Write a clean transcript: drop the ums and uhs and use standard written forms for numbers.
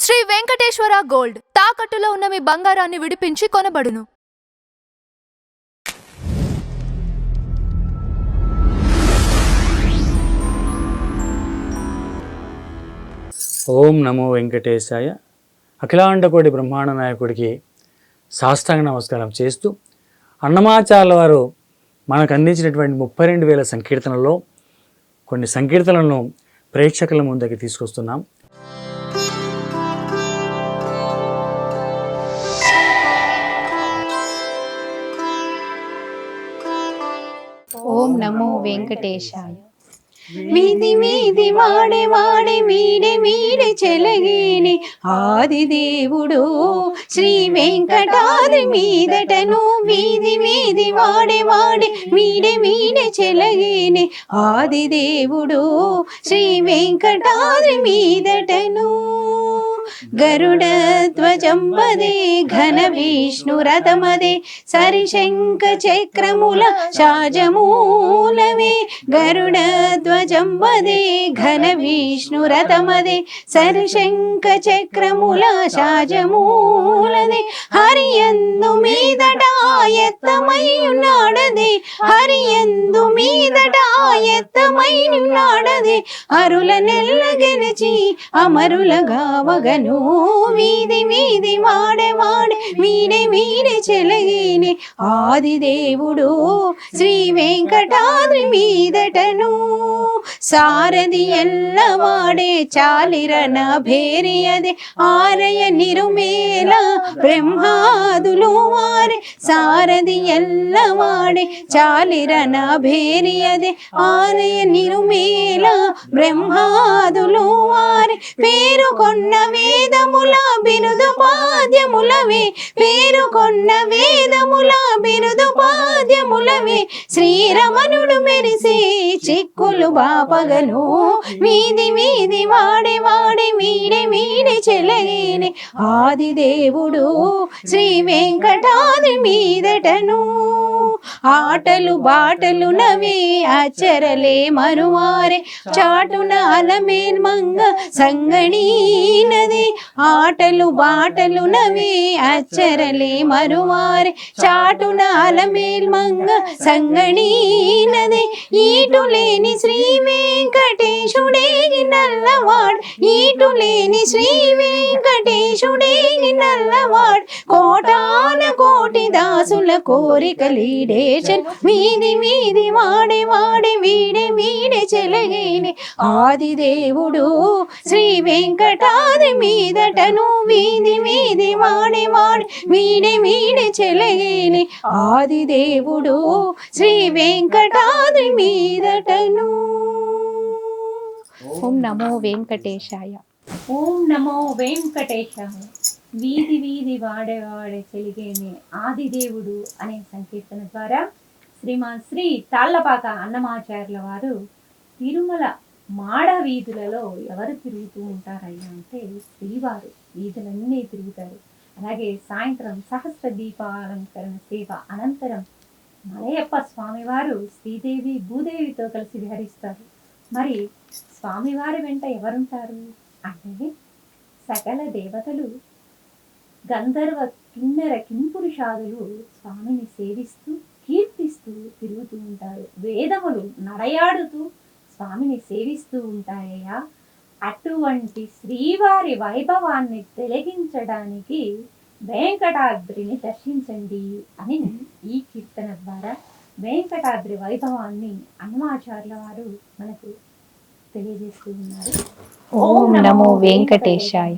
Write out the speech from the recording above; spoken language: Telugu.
శ్రీ వెంకటేశ్వర గోల్డ్ తాకట్టులో ఉన్న మీ బంగారాన్ని విడిపించి కొనబడును. ఓం నమో వెంకటేశాయ. అఖిలాండకోటి బ్రహ్మాండ నాయకుడికి సాష్టాంగ నమస్కారం చేస్తూ అన్నమాచార్యుల వారు మనకు అందించినటువంటి 32,000 సంకీర్తనలో కొన్ని సంకీర్తనలను ప్రేక్షకుల ముందుకి తీసుకొస్తున్నాం. ఓం నమో వెంకటేశాయ. మీది మీది వాడే వాడే మీడే మీడే చెలగేని ఆది దేవుడు శ్రీ వెంకటాద్రి మీదటను మీది మీది వాడే వాడే మీడే మీడే చెలగేని ఆది దేవుడు శ్రీ వెంకటాద్రి మీదటను గరుడ ధ్వజంబదే ఘన విష్ణు రథమదే సరిశంఖ చక్రముల శాజమూలమే గరుడ ధ్వజంబదే ఘన విష్ణు రథమదే సరిశంఖ చక్రముల శాజమూలదే హరియందు మీదట ఆయత్తమై ఉన్నాడదే హరియందు మీదట ఆయత్తమై ఉన్నాడదే అరుల నెల్ల గెలిచి అమరులగా వగను వీధి వీధి వాడే వాడే మీడే మీడే చెలగేని ఆది దేవుడు శ్రీ వెంకటాద్రి మీదటను సారథి ఎల్ల వాడే చాలిరన భేరియదే ఆరయ నిరుమేల బ్రహ్మాదులు వారే సారథి ఎల్ల వాడే చాలిరన భేరియదే ఆరయ నిరుమేల బ్రహ్మాదులు వారే పేరుకొన్న వేదముల బిరుదు పాద్యములవే పేరుకొన్న వేదముల బిరుదు పాద్యములవే శ్రీరమణుడు మెరిసే చిక్కులు బాపగను వీధి వీధి వాడే వాడే మీడే మీడే చెలగేని ఆది దేవుడు శ్రీ వెంకటాద్రి మీదటను ఆటలు బాటలు నవే అచ్చరలే మరువారే చాటున అలమేల్ మంగ సంగణీనది ఆటలు బాటలు నవే అచ్చరలే మరువారే చాటున అలమేల్ మంగ సంగణీనది ఈటు లేని శ్రీ వెంకటేశుడేగి నల్లవాడు ఈటు లేని శ్రీ వెంకటేశుడేగి నల్లవాడు కోటాన కోటి దాసుల కోరికలీడేశన్ వీధి వీధి వాడే వాడే వీడే వీడే చెలగేని ఆది దేవుడు శ్రీ వెంకటాద్రి మీదటను వీధి వీధి వాడే వాడే వీడే వీడే చెలగేని ఆది దేవుడు శ్రీ వెంకటాద్రి మీదటను. ఓం నమో వెంకటేశాయ. ఓం నమో వెంకటేశాయ. వీధి వీధి వాడే వాడే చెలిగేని ఆదిదేవుడు అనే సంకీర్తన ద్వారా శ్రీమాన్ శ్రీ తాళ్లపాక అన్నమాచార్యుల వారు తిరుమల మాడ వీధులలో ఎవరు తిరుగుతూ ఉంటారయ్యా అంటే శ్రీవారు వీధులన్నీ తిరుగుతారు. అలాగే సాయంత్రం సహస్ర దీపాలంకరణ సేవ అనంతరం మలయప్ప స్వామివారు శ్రీదేవి భూదేవితో కలిసి విహరిస్తారు. మరి స్వామివారి వెంట ఎవరుంటారు అంటే సకల దేవతలు గంధర్వ కిన్నెర కింపురుషాదులు స్వామిని సేవిస్తూ కీర్తిస్తూ తిరుగుతూ ఉంటారు. వేదములు నడయాడుతూ స్వామిని సేవిస్తూ ఉంటాయ్యా. అటువంటి శ్రీవారి వైభవాన్ని తొలగించడానికి వెంకటాద్రిని దర్శించండి అని ఈ కీర్తన ద్వారా వెంకటాద్రి వైభవాన్ని అన్నమాచార్యుల వారు మనకు తెలియజేస్తూ ఉన్నారు. ఓం నమో వెంకటేశాయ.